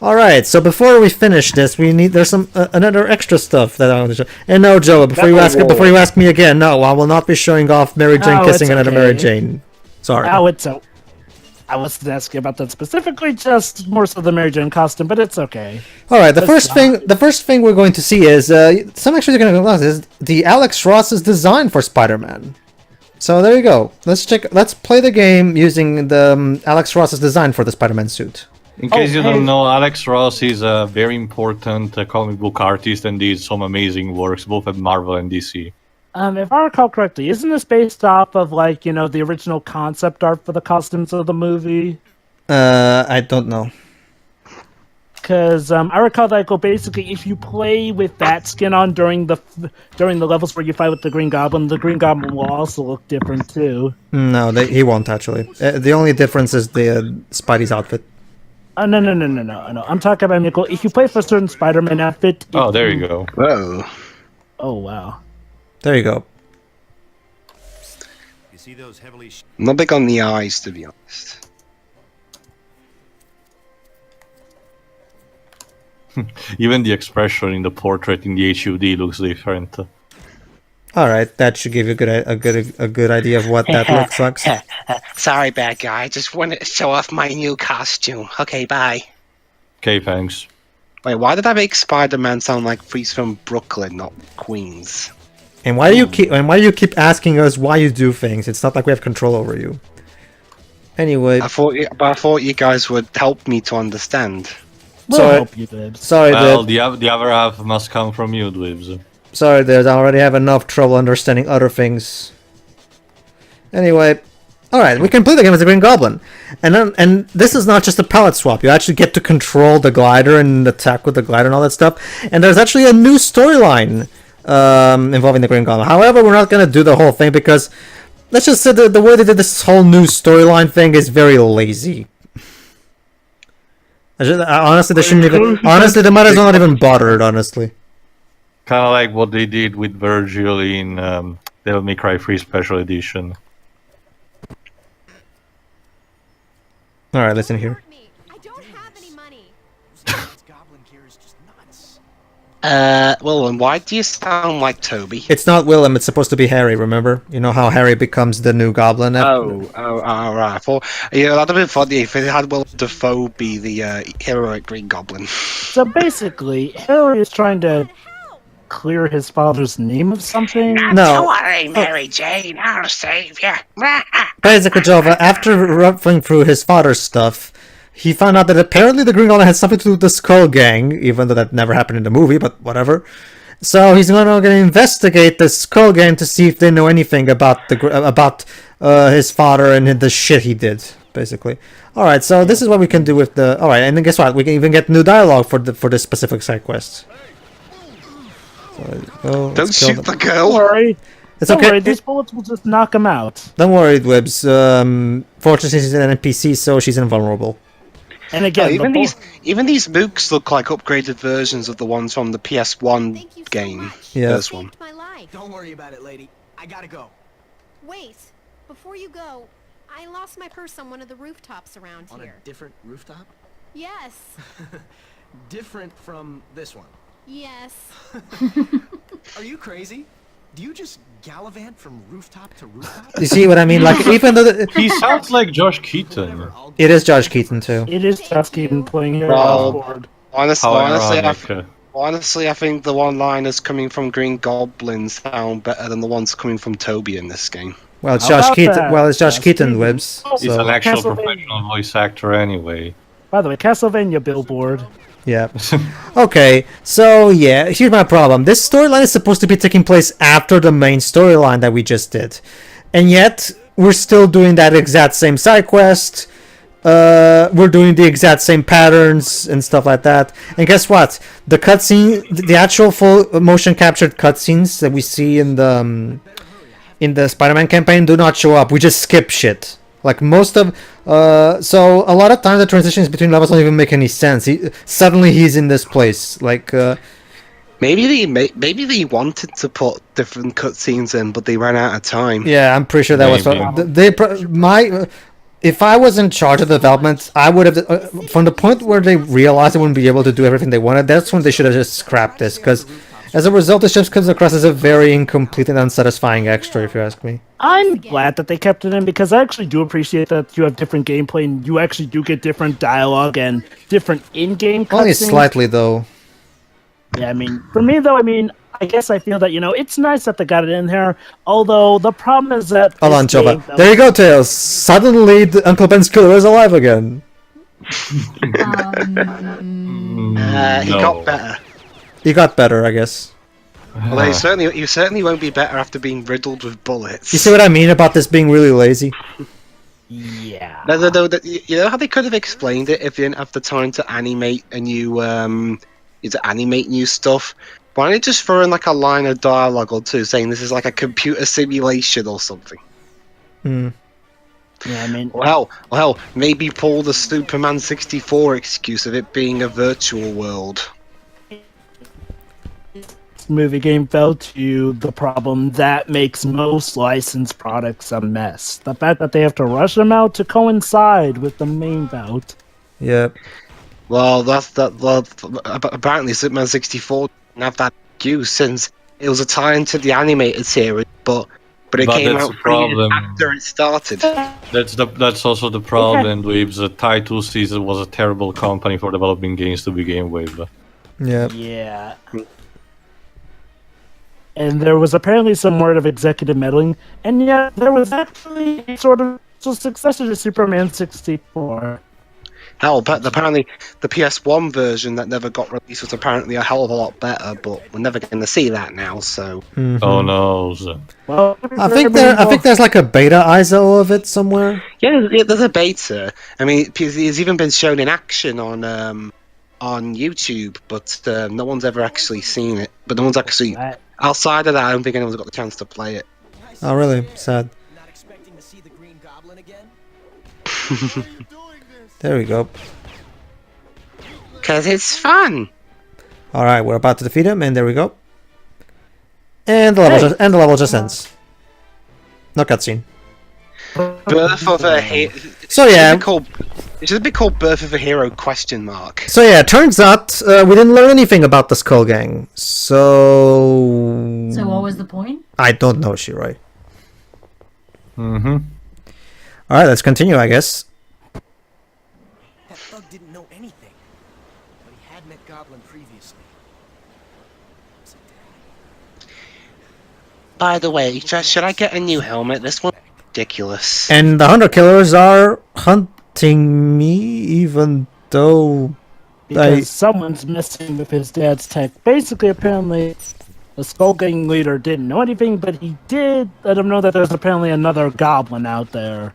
All right. So before we finish this, there's some another extra stuff that I want to show. And no, Joe, before you ask me again, no, I will not be showing off Mary Jane Oh, kissing it's another okay. Mary Jane. Sorry. Oh, it's so. I wasn't asking about that specifically, just more so the Mary Jane costume, but it's okay. All right. The That's first thing we're going to see is some actually going to notice is the Alex Ross's design for Spider-Man. So there you go. Let's play the game using the Alex Ross's design for the Spider-Man suit. In case you hey. don't know, Alex Ross is a very important comic book artist and did some amazing works both at Marvel and DC. If I recall correctly, isn't this based off of the original concept art for the costumes of the movie? I don't know. Because I recall that basically, if you play with that skin on during the levels where you fight with the Green Goblin will also look different too. No, he won't actually. The only difference is the Spidey's outfit. No. I'm talking about Nicole. If you play for a certain Spider-Man outfit. Oh, there you go. Whoa. Oh wow. There you go. You see those heavily I'm not big on the eyes, to be honest. Even the expression in the portrait in the HUD looks different. All right, that should give you a good idea of what that looks like. Sorry, bad guy. I just wanted to show off my new costume. Okay, bye. Okay, thanks. Wait, why did I make Spider-Man sound like he's from Brooklyn, not Queens? And why do you keep asking us why you do things? It's not like we have control over you. Anyway, I thought you guys would help me to understand. We'll Sorry. help you, Dibs. sorry, Well, dude. the other half must come from you, Dwebs. Sorry, dude. I already have enough trouble understanding other things. Anyway, all right, we can play the game as a Green Goblin, and this is not just a palette swap. You actually get to control the glider and attack with the glider and all that stuff. And there's actually a new storyline involving the Green Goblin. However, we're not gonna do the whole thing because let's just say the way they did this whole new storyline thing is very lazy. Honestly, they shouldn't even. Honestly, they might as well not even bothered. Honestly. Kind of like what they did with Virgil in Devil May Cry 3 Special Edition. All right, listen here. I don't have any money. goblin care is just nuts. Well, and why do you sound like Toby? It's not Willem. It's supposed to be Harry. Remember? You know how Harry becomes the new Goblin. Oh, right. I thought, yeah, that'd have been funny if it had Willem Dafoe be the heroic Green Goblin. So basically, Harry is trying to clear his father's name of something. No. worry, Mary Jane, I'll save you. Basically, Jova, after ruffling through his father's stuff, he found out that apparently the Green Goblin had something to do with the Skull Gang, even though that never happened in the movie, but whatever. So he's gonna investigate the Skull Gang to see if they know anything about his father and the shit he did, basically. All right, so this is what we can do with the. All right, and then guess what? We can even get new dialogue for this specific side quest. So, Don't shoot the Don't girl. worry. It's Don't okay. worry, these bullets will just knock him out. Don't worry, Dwebs. Fortunately, she's an NPC, so she's invulnerable. And again, even these mooks look like upgraded versions of the ones from the PS1 Thank you so game. much. Yeah. You This one. saved my life. Don't worry about it, lady. I gotta go. Wait, before you go, I lost my purse on one of the rooftops around On here. a different rooftop? Yes. Different from this one. Yes. Are you crazy? Do you just gallivant from rooftop to rooftop? You see what I mean? Like, even though He sounds like Josh Keaton. Whatever, I'll it is Josh Keaton too. it is Josh Keaton playing here Well, board. Honestly, How honestly, ironic. honestly, I think the one-liners coming from Green Goblin sound better than the ones coming from Toby in this game. Well, it's How Josh about Keaton. that? Well, it's Josh Josh Keaton, Keaton. Webs. Oh, He's So, an actual Castlevania. professional voice actor anyway. By the way, Castlevania billboard. yeah. Okay, so yeah, here's my problem. This storyline is supposed to be taking place after the main storyline that we just did, and yet we're still doing that exact same side quest. We're doing the exact same patterns and stuff like that. And guess what? The cutscene, the actual full motion captured cutscenes that we see in the Spider-Man campaign do not show up. We just skip shit. Like most of, so a lot of times the transitions between levels don't even make any sense. Suddenly he's in this place. Like, Maybe they wanted to put different cutscenes in, but they ran out of time. yeah, I'm pretty sure that was Maybe. what, if I was in charge of development, I would have from the point where they realized they wouldn't be able to do everything they wanted. That's when they should have just scrapped this, because as a result, this just comes across as a very incomplete and unsatisfying extra, if you ask me. I'm glad that they kept it in because I actually do appreciate that you have different gameplay and you actually do get different dialogue and different in-game Only cutscenes. slightly, though. Yeah, I mean, for me though, I guess I feel that it's nice that they got it in here. Although the problem is that Hold on, this game, Jova. There you go, Tails. Suddenly, Uncle Ben's killer is alive again. He got better. He got better, I guess. Although he certainly won't be better after being riddled with bullets. You see what I mean about this being really lazy? Yeah. No, you know how they could have explained it if they didn't have the time to animate a new new stuff. Why don't they just throw in like a line of dialogue or two saying this is like a computer simulation or something? Hmm. Yeah, I mean, Well, maybe pull the Superman 64 excuse of it being a virtual world. this movie game fell to the problem that makes most licensed products a mess. The fact that they have to rush them out to coincide with the main bout. Yep. Well, apparently Superman 64 didn't have that excuse since it was a tie-in to the animated series, but it But came that's out the problem. after it started. That's also the problem, Dweebs. The Title Season was a terrible company for developing games to begin with. Yep. Yeah. And there was apparently some word of executive meddling, and yet there was actually a sort of successor to Superman 64. Hell, but apparently the PS1 version that never got released was apparently a hell of a lot better, but we're never going to see that now, so... Oh no. Well, I think there's like a beta ISO of it somewhere. Yeah, there's a beta. I mean, it's even been shown in action on YouTube, but no one's ever actually seen it. But no one's actually... Outside of that, I don't think anyone's got the chance to play it. Oh, really? Sad. Not expecting to see the Green Goblin again? There we go. Because it's fun! Alright, we're about to defeat him, and there we go. And the level just ends. No cutscene. Birth of a Hero... So yeah. It should be called Birth of a Hero ? So yeah, turns out we didn't learn anything about the Skull Gang. So what was the point? I don't know, Shiroi. Mm-hmm. Alright, let's continue, I guess. That thug didn't know anything, but he had met Goblin previously. By the way, should I get a new helmet? This one's ridiculous. And the Hunter Killers are hunting me, even though Because someone's messing with his dad's tech. Basically, apparently, the Skull Gang leader didn't know anything, but he did let him know that there's apparently another goblin out there.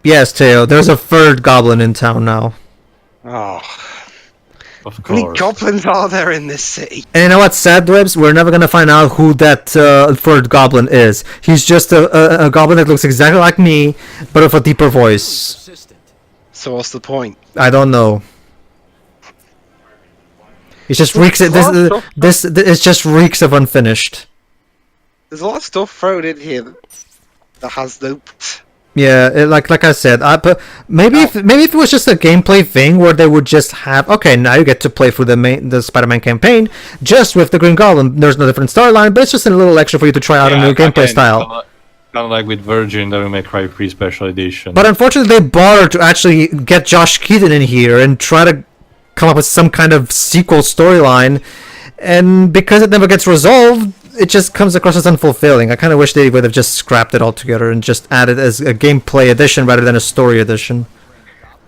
Yes, Teo, there's a third goblin in town now. Oh, Of how many course. goblins are there in this city? And you know what's sad, Dwebs? We're never gonna find out who that third goblin is. He's just a goblin that looks exactly like me, but with a deeper voice. Persistent. So what's the point? I don't know. It just reeks. It just reeks of unfinished. There's a lot of stuff thrown in here that has no... Yeah, like I said, maybe if it was just a gameplay thing where they would just have, okay, now you get to play through the Spider-Man campaign just with the Green Goblin. There's no different storyline, but it's just a little extra for you to try out a new gameplay style. Kind of like with Virgin Devil May Cry 3 Special Edition. But unfortunately, they bothered to actually get Josh Keaton in here and try to come up with some kind of sequel storyline, and because it never gets resolved, it just comes across as unfulfilling. I kind of wish they would have just scrapped it altogether and just added as a gameplay edition rather than a story edition.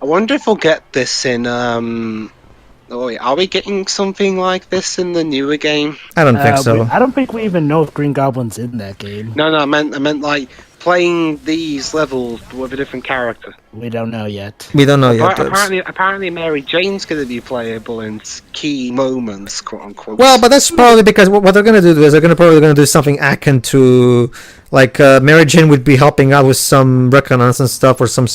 I wonder if we'll get this in, Oh wait, are we getting something like this in the newer game? I don't think so. I don't think we even know if Green Goblin's in that game. No, I meant like playing these levels with a different character. We don't know yet. We don't know yet. Apparently Mary Jane's going to be playable in key moments, quote unquote. Well, but that's probably because what they're going to do is they're probably going to do something akin to, like, Mary Jane would be helping out with some reconnaissance stuff or some,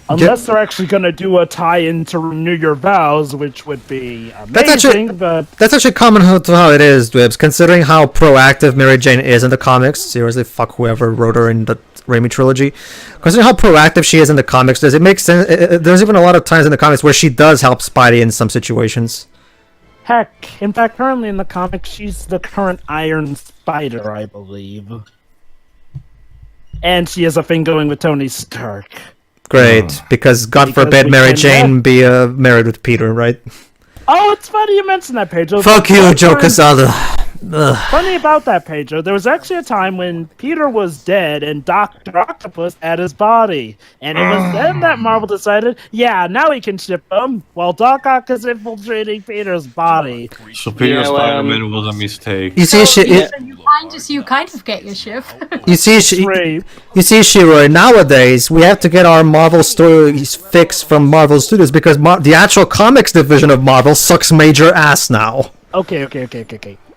Unless they're actually going to do a tie-in to Renew Your Vows, which would be That's amazing, actually but... that's actually common to how it is, Dwibs. Considering how proactive Mary Jane is in the comics, seriously, fuck whoever wrote her in the Raimi trilogy. Considering how proactive she is in the comics, does it make sense? There's even a lot of times in the comics where she does help Spidey in some situations. Heck, in fact, currently in the comics, she's the current Iron Spider, I believe. And she has a thing going with Tony Stark. Great, because God Because forbid we Mary can Jane be married with Peter, right? Oh, it's funny you mentioned that, Pedro. Fuck you, Joe Quesada. Funny about that, Pedro. There was actually a time when Peter was dead and Dr. Octopus had his body. And it was then that Marvel decided, yeah, now we can ship him, while Doc Ock is infiltrating Peter's body. Superior Yeah, Spider-Man was a mistake. You see, You kind of get your ship. you see, Great. you see, Shiro. Nowadays, we have to get our Marvel stories fixed from Marvel Studios because the actual comics division of Marvel sucks major ass now. Okay.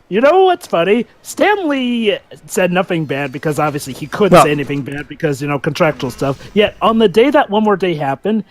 You know what's funny? Stan Lee said nothing bad because obviously he couldn't Well- say anything bad because, contractual stuff. Yet on the day that One More Day happened,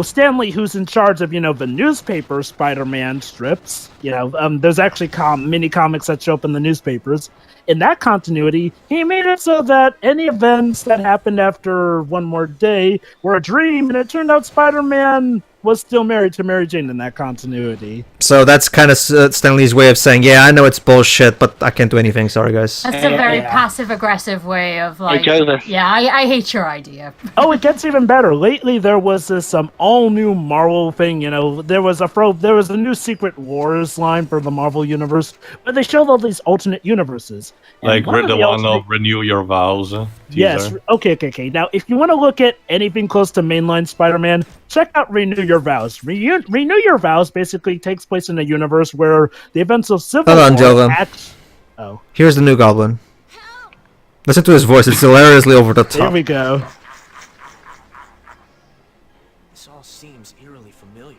Stan Lee, who's in charge of, the newspaper Spider-Man strips, there's actually mini comics that show up in the newspapers. In that continuity, he made it so that any events that happened after One More Day were a dream, and it turned out Spider-Man was still married to Mary Jane in that continuity. So that's kind of Stan Lee's way of saying, yeah, I know it's bullshit, but I can't do anything. Sorry, guys. That's a very passive-aggressive way of like. Jover. Yeah, I hate your idea. Oh, it gets even better. Lately, there was this all-new Marvel thing. There was a new Secret Wars line for the Marvel universe, where they showed all these alternate universes. And Like one of the the one alternate- of Renew Your Vows. Yes. teaser. Okay. Now, if you want to look at anything close to mainline Spider-Man, check out Renew Your Vows. Renew Your Vows basically takes place in a universe where the events of Civil Hold on, War. Jovan. Here's the new Goblin. Listen to his voice; it's hilariously over the Here top. we go. This all seems eerily familiar.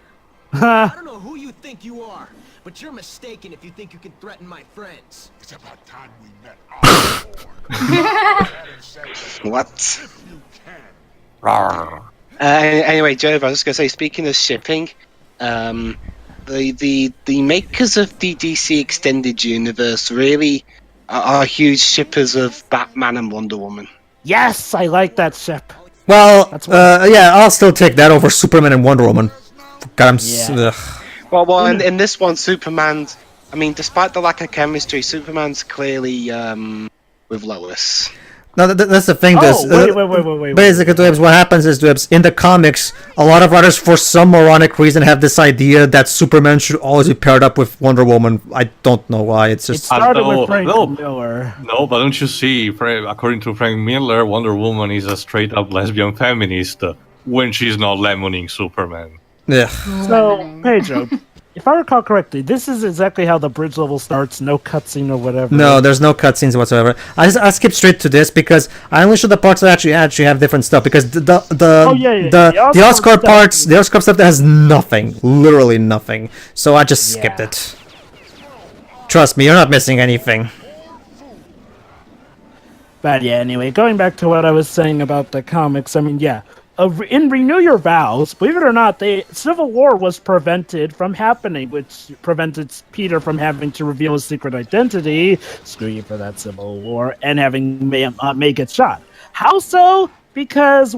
I Ha! don't know who you think you are, but you're mistaken if you think you can threaten my friends. It's about time we met our What? Rawr. Anyway, Jove, I was just gonna say, speaking of shipping, the makers of the DC Extended Universe really are huge shippers of Batman and Wonder Woman. Yes, I like that ship. Well, That's yeah, I'll still take that over Superman and Wonder Woman. God, Yeah. Well, in this one, Superman's. I mean, despite the lack of chemistry, Superman's clearly with Lois. No, that's the thing. Wait. Basically, Dwebs, what happens is, Dwebs, in the comics, a lot of writers, for some moronic reason, have this idea that Superman should always be paired up with Wonder Woman. I don't know why. It's It just started no, with Frank no. Miller. No, but don't you see, according to Frank Miller, Wonder Woman is a straight-up lesbian feminist when she's not lemoning Superman. yeah. So, Pedro, if I recall correctly, this is exactly how the bridge level starts. No cutscene or whatever. No, there's no cutscenes whatsoever. I skip straight to this because I only show the parts that actually have different stuff because the The Oscorp parts, the Oscorp stuff that has nothing, literally nothing. So I just skipped it. Trust me, you're not missing anything. But yeah, anyway, going back to what I was saying about the comics, I mean, yeah. In Renew Your Vows, believe it or not, Civil War was prevented from happening, which prevented Peter from having to reveal his secret identity, screw you for that Civil War, and having May get shot. How so? Because,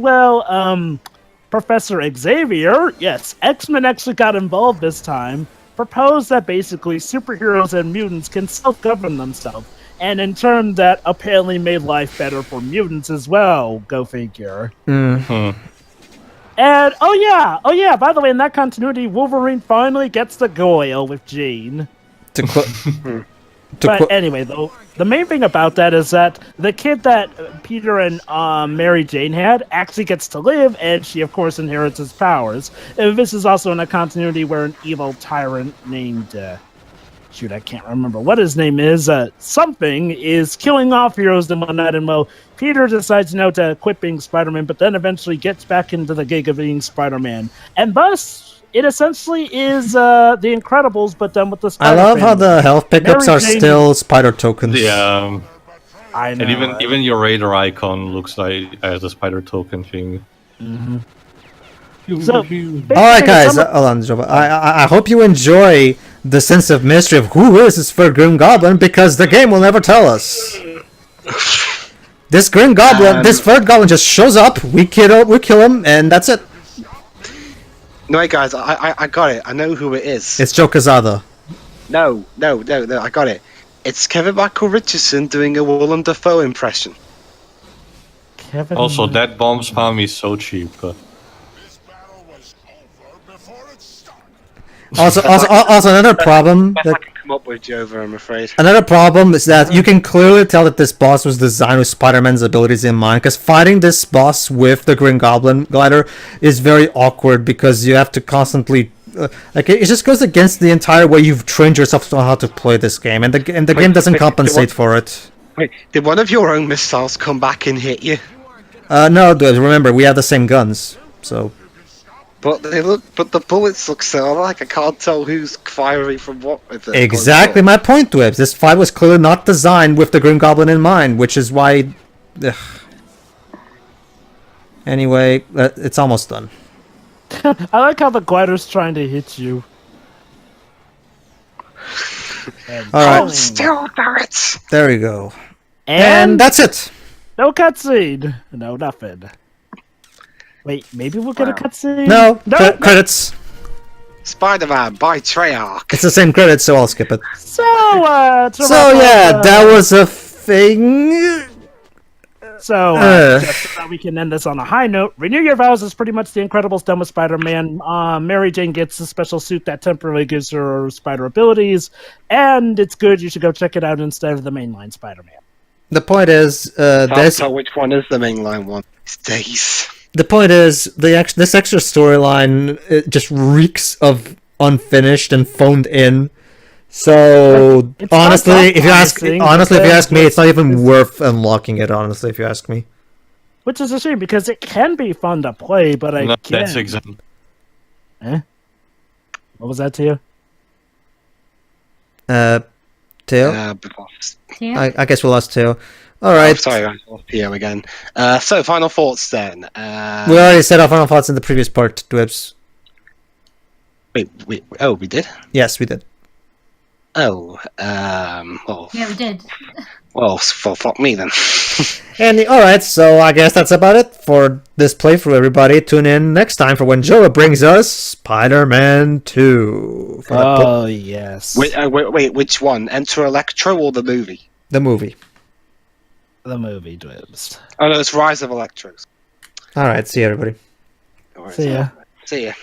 Professor Xavier, yes, X-Men actually got involved this time, proposed that basically superheroes and mutants can self-govern themselves. And in turn, that apparently made life better for mutants as well. Go figure. Hmm. And oh yeah. By the way, in that continuity, Wolverine finally gets the Goyle with Jean. But anyway, though, the main thing about that is that the kid that Peter and Mary Jane had actually gets to live, and she, of course, inherits his powers. And this is also in a continuity where an evil tyrant named. Shoot, I can't remember what his name is. Something is killing off heroes and whatnot, and Peter decides, to quit being Spider-Man, but then eventually gets back into the gig of being Spider-Man, and thus it essentially is The Incredibles, but done with the I Spider. love how the health pickups Mary are Jane- still spider tokens. Yeah, I know. and even your radar icon looks like as a spider token thing. So, All right, guys. Hold on, Jova. I hope you enjoy the sense of mystery of who is this third Grim Goblin, because the game will never tell us. This Grim Goblin, this third Goblin just shows up. We kill him, and that's it. No, wait, guys, I got it. I know who it is. It's Joe Quesada. No, I got it. It's Kevin Michael Richardson doing a Willem Dafoe impression. Kevin. Also, that bomb spam is so cheap. This battle was over before it started. Also, another problem. Best I can come up with, Jova, I'm afraid. Another problem is that you can clearly tell that this boss was designed with Spider-Man's abilities in mind, because fighting this boss with the Green Goblin glider is very awkward, because you have to constantly it just goes against the entire way you've trained yourself to know how to play this game, and the game doesn't compensate for it. Wait, did one of your own missiles come back and hit you? No, dude, remember, we have the same guns, so... But the bullets look so like I can't tell who's firing from what. Exactly my point, Dwibs. This fight was clearly not designed with the Green Goblin in mind, which is why... Ugh. Anyway, it's almost done. I like how the glider's trying to hit you. Alright, Still turrets. there we go. And And that's it! no cutscene. No, nothing. Wait, maybe we'll get a cutscene? No, credits. Spider-Man by Treyarch. It's the same credits, so I'll skip it. So, So yeah, that was a thing. So, just so that we can end this on a high note, Renew Your Vows is pretty much The Incredibles done with Spider-Man. Mary Jane gets a special suit that temporarily gives her spider abilities, and it's good. You should go check it out instead of the mainline Spider-Man. The point is, Can't tell which one is the mainline one these days. the point is, this extra storyline just reeks of unfinished and phoned in. So It's honestly, not if you ask, promising, me, it's not even worth unlocking it. Honestly, if you ask me. Which is a shame, because it can be fun to play, but No, again... that's exactly. Eh? What was that to you? Teo. Yeah. I guess we lost Teo. All Oh, right. sorry, I lost Theo again. So, final thoughts then. We already said our final thoughts in the previous part, Dwibs. Wait, oh, we did? Yes, we did. Oh, Yeah, we did. well, fuck me then. And alright, so I guess that's about it for this playthrough, everybody. Tune in next time for when Joa brings us Spider-Man 2. For Oh, yes. Wait, which one? Enter Electro or the movie? the movie. The movie, Dwibs. Oh no, it's Rise of Electro. Alright, see you, everybody. See ya. See ya.